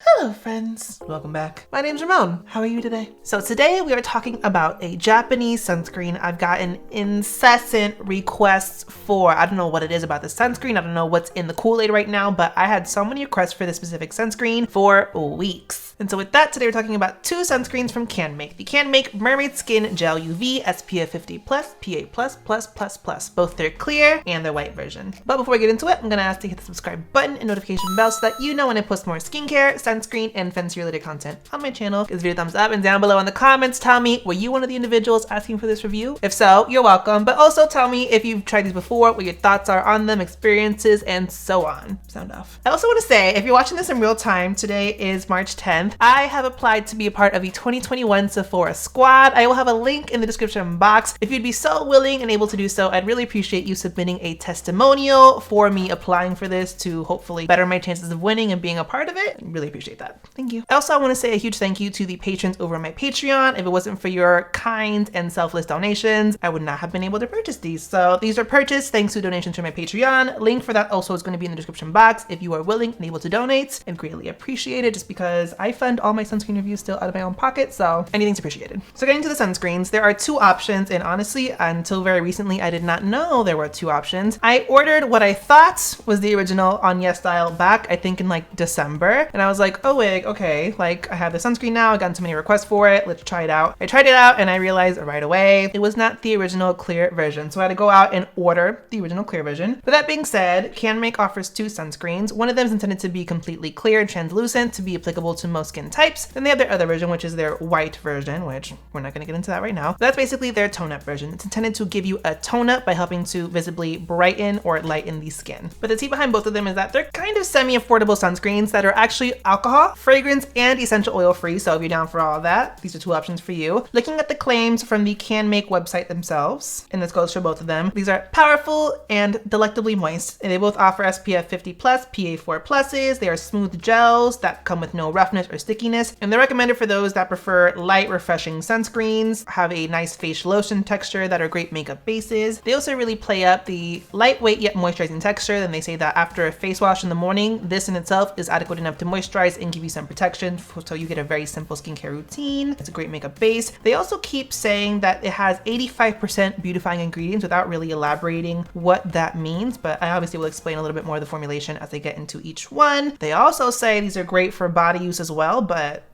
Hello friends, welcome back. My name's Ramon. How are you today? So today we are talking about a Japanese sunscreen I've gotten incessant requests for. I don't know what it is about the sunscreen. I don't know what's in the Kool-Aid right now, but I had so many requests for this specific sunscreen for weeks. And so with that, today we're talking about two sunscreens from Canmake. The Canmake Mermaid Skin Gel UV SPF 50+, PA+++++, both their clear and their white version. But before we get into it, I'm gonna ask to hit the subscribe button and notification bell so that you know when I post more skincare, sunscreen, and fancy related content on my channel. Give this video a thumbs up, and down below in the comments, tell me, were you one of the individuals asking for this review? If so, you're welcome, but also tell me if you've tried these before, what your thoughts are on them, experiences, and so on. Sound off. I also want to say, if you're watching this in real time, today is March 10th. I have applied to be a part of the 2021 Sephora Squad. I will have a link in the description box. If you'd be so willing and able to do so, I'd really appreciate you submitting a testimonial for me applying for this to hopefully better my chances of winning and being a part of it. I really appreciate that. Thank you. Also, I want to say a huge thank you to the patrons over my Patreon. If it wasn't for your kind and selfless donations, I would not have been able to purchase these. So these are purchased thanks to donations from my Patreon. Link for that also is going to be in the description box if you are willing and able to donate. I'd greatly appreciate it, just because I fund all my sunscreen reviews still out of my own pocket, so anything's appreciated. So getting to the sunscreens, there are two options, and honestly, until very recently, I did not know there were two options. I ordered what I thought was the original on YesStyle back, I think in like December, and I was like, oh wait, okay, like I have the sunscreen now, I've gotten so many requests for it, let's try it out. I tried it out and I realized right away it was not the original clear version, so I had to go out and order the original clear version. But that being said, Canmake offers two sunscreens. One of them is intended to be completely clear and translucent to be applicable to most skin types. Then they have their other version, which is their white version, which we're not going to get into that right now. But that's basically their tone up version. It's intended to give you a tone up by helping to visibly brighten or lighten the skin. But the tea behind both of them is that they're kind of semi-affordable sunscreens that are actually alcohol, fragrance, and essential oil free. So if you're down for all of that, these are two options for you. Looking at the claims from the Canmake website themselves, and this goes for both of them, these are powerful and delectably moist. And they both offer SPF 50+, PA4+. They are smooth gels that come with no roughness or stickiness. And they're recommended for those that prefer light, refreshing sunscreens, have a nice facial lotion texture, that are great makeup bases. They also really play up the lightweight yet moisturizing texture. And they say that after a face wash in the morning, this in itself is adequate enough to moisturize and give you some protection, so you get a very simple skincare routine. It's a great makeup base. They also keep saying that it has 85% beautifying ingredients without really elaborating what that means, but I obviously will explain a little bit more of the formulation as they get into each one. They also say these are great for body use as well, but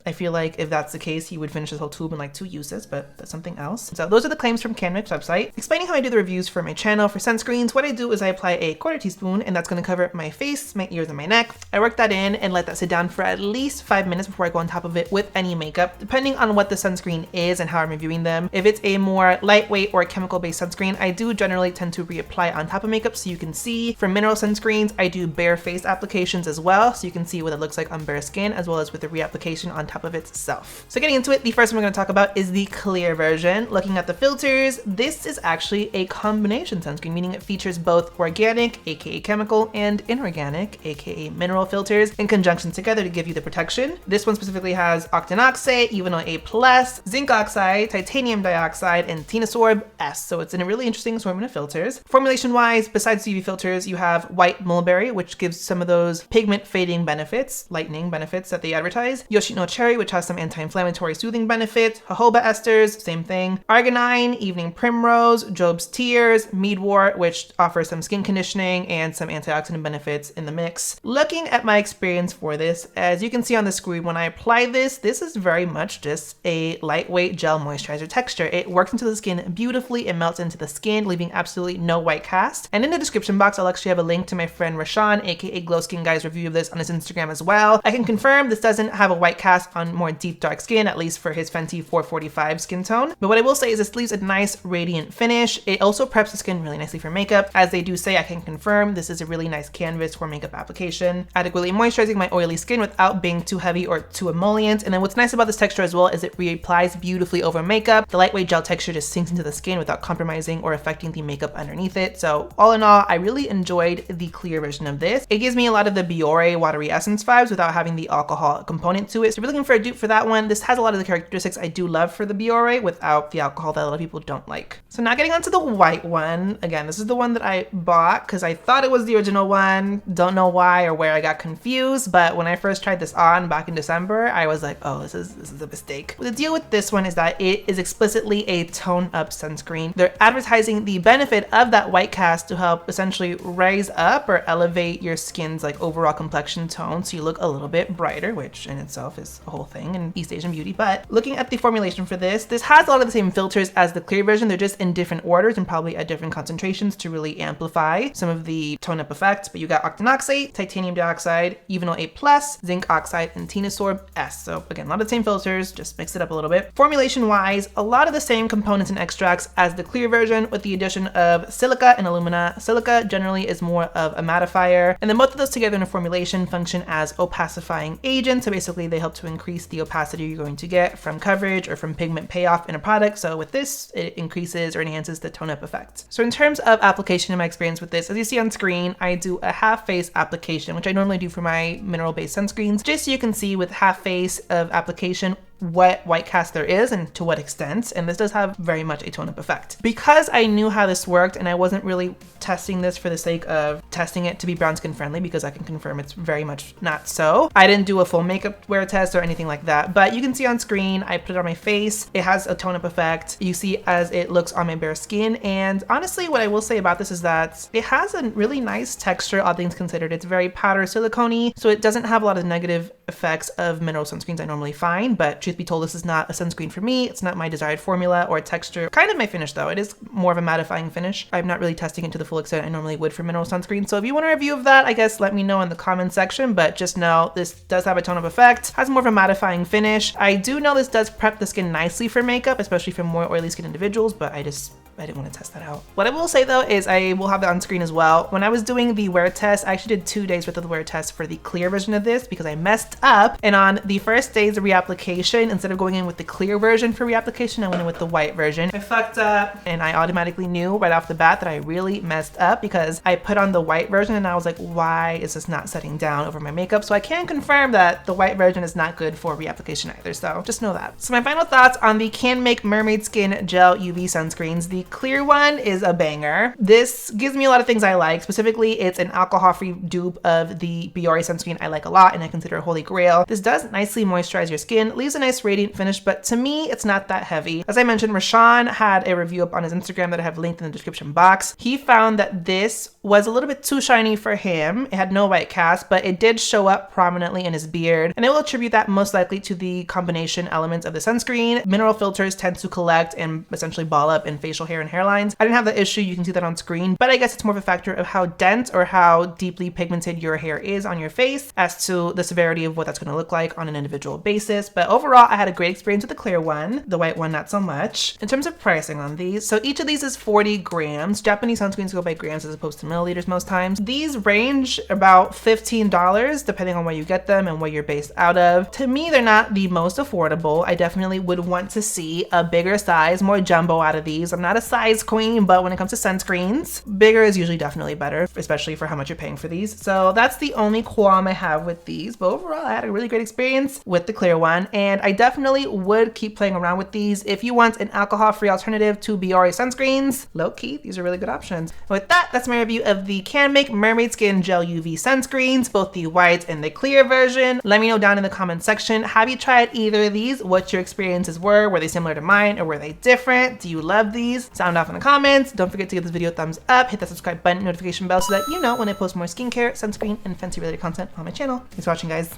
I feel like if that's the case, he would finish his whole tube in like 2 uses, but that's something else. So those are the claims from Canmake's website. Explaining how I do the reviews for my channel for sunscreens, what I do is I apply a 1/4 teaspoon, and that's gonna cover my face, my ears, and my neck. I work that in and let that sit down for at least 5 minutes before I go on top of it with any makeup, depending on what the sunscreen is and how I'm reviewing them. If it's a more lightweight or chemical-based sunscreen, I do generally tend to reapply on top of makeup so you can see. For mineral sunscreens, I do bare face applications as well, so you can see what it looks like on bare skin, as well as with the reapplication on top of itself. So getting into it, the first one we're going to talk about is the clear version. Looking at the filters, this is actually a combination sunscreen, meaning it features both organic, aka chemical, and inorganic, aka mineral filters in conjunction together to give you the protection. This one specifically has octinoxate, Euvanol A+, zinc oxide, titanium dioxide, and Tinosorb S. So it's in a really interesting assortment of filters. Formulation wise, besides UV filters, you have white mulberry, which gives some of those pigment fading benefits, lightening benefits that they advertise. Yoshino cherry, which has some anti-inflammatory soothing benefits. Jojoba esters, same thing. Arginine, evening primrose, Job's tears, meadwort, which offers some skin conditioning and some antioxidant benefits in the mix. Looking at my experience for this, as you can see on the screen, when I apply this, this is very much just a lightweight gel moisturizer texture. It works into the skin beautifully. It melts into the skin, leaving absolutely no white cast. And in the description box, I'll actually have a link to my friend Rashawn, aka Glow Skin Guy's review of this on his Instagram as well. I can confirm this doesn't have a white cast on more deep dark skin, at least for his Fenty 445 skin tone. But what I will say is this leaves a nice radiant finish. It also preps the skin really nicely for makeup. As they do say, I can confirm this is a really nice canvas for makeup application, adequately moisturizing my oily skin without being too heavy or too emollient. And then what's nice about this texture as well is it reapplies beautifully over makeup. The lightweight gel texture just sinks into the skin without compromising or affecting the makeup underneath it. So all in all, I really enjoyed the clear version of this. It gives me a lot of the Bioré watery essence vibes without having the alcohol component to it. So if you're looking looking for a dupe for that one, this has a lot of the characteristics I do love for the Bioré without the alcohol that a lot of people don't like. So now getting onto the white one. Again, this is the one that I bought because I thought it was the original one. Don't know why or where I got confused, but when I first tried this on back in December, I was like, oh, this is a mistake. The deal with this one is that it is explicitly a tone up sunscreen. They're advertising the benefit of that white cast to help essentially raise up or elevate your skin's like overall complexion tone so you look a little bit brighter, which in itself is a whole thing in East Asian beauty. But looking at the formulation for this has a lot of the same filters as the clear version. They're just in different orders and probably at different concentrations to really amplify some of the tone up effects. But you got octinoxate, titanium dioxide, Evenol A+, zinc oxide, and Tenosorb S. So again, a lot of the same filters, just mix it up a little bit. Formulation wise, a lot of the same components and extracts as the clear version with the addition of silica and alumina. Silica generally is more of a mattifier, and then both of those together in a formulation function as opacifying agents. So basically they help to increase the opacity you're going to get from coverage or from pigment payoff in a product. So with this, it increases or enhances the tone up effect. So in terms of application and my experience with this, as you see on screen, I do a half face application, which I normally do for my mineral based sunscreens, just so you can see with half face of application what white cast there is and to what extent, and this does have very much a tone up effect. Because I knew how this worked and I wasn't really testing this for the sake of testing it to be brown skin friendly, because I can confirm it's very much not so, I didn't do a full makeup wear test or anything like that. But you can see on screen, I put it on my face, it has a tone up effect. You see as it looks on my bare skin, and honestly what I will say about this is that it has a really nice texture, all things considered. It's very powder silicone-y, so it doesn't have a lot of negative effects of mineral sunscreens I normally find. But truth be told, this is not a sunscreen for me. It's not my desired formula or texture. Kind of my finish though. It is more of a mattifying finish. I'm not really testing it to the full extent I normally would for mineral sunscreen. So if you want a review of that, I guess let me know in the comment section, but just know this does have a tone up effect, has more of a mattifying finish. I do know this does prep the skin nicely for makeup, especially for more oily skin individuals, but I didn't want to test that out. What I will say though is I will have that on screen as well. When I was doing the wear test, I actually did 2 days worth of the wear test for the clear version of this because I messed up. And on the first day's of reapplication, instead of going in with the clear version for reapplication, I went in with the white version. I fucked up and I automatically knew right off the bat that I really messed up because I put on the white version and I was like, why is this not setting down over my makeup? So I can confirm that the white version is not good for reapplication either. So just know that. So my final thoughts on the Canmake Mermaid Skin Gel UV sunscreens. The clear one is a banger. This gives me a lot of things I like. Specifically, it's an alcohol-free dupe of the Bioré sunscreen I like a lot and I consider a holy grail. This does nicely moisturize your skin, leaves a nice radiant finish, but to me, it's not that heavy. As I mentioned, Rashawn had a review up on his Instagram that I have linked in the description box. He found that this was a little bit too shiny for him. It had no white cast, but it did show up prominently in his beard. And I will attribute that most likely to the combination elements of the sunscreen. Mineral filters tend to collect and essentially ball up in facial hair and hairlines. I didn't have that issue, you can see that on screen, but I guess it's more of a factor of how dense or how deeply pigmented your hair is on your face as to the severity of what that's going to look like on an individual basis. But overall, I had a great experience with the clear one, the white one not so much. In terms of pricing on these, so each of these is 40 grams. Japanese sunscreens go by grams as opposed to milliliters most times. These range about $15 depending on where you get them and where you're based out of. To me, they're not the most affordable. I definitely would want to see a bigger size, more jumbo out of these. I'm not a size queen, but when it comes to sunscreens, bigger is usually definitely better, especially for how much you're paying for these. So that's the only qualm I have with these, but overall I had a really great experience with the clear one, and I definitely would keep playing around with these. If you want an alcohol-free alternative to Bioré sunscreens, low-key, these are really good options. With that, that's my review of the Canmake Mermaid Skin Gel UV sunscreens, both the white and the clear version. Let me know down in the comment section, have you tried either of these? What your experiences were? Were they similar to mine or were they different? Do you love these? Sound off in the comments. Don't forget to give this video a thumbs up, hit that subscribe button, notification bell so that you know when I post more skincare, sunscreen, and fancy related content on my channel. Thanks for watching, guys.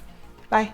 Bye.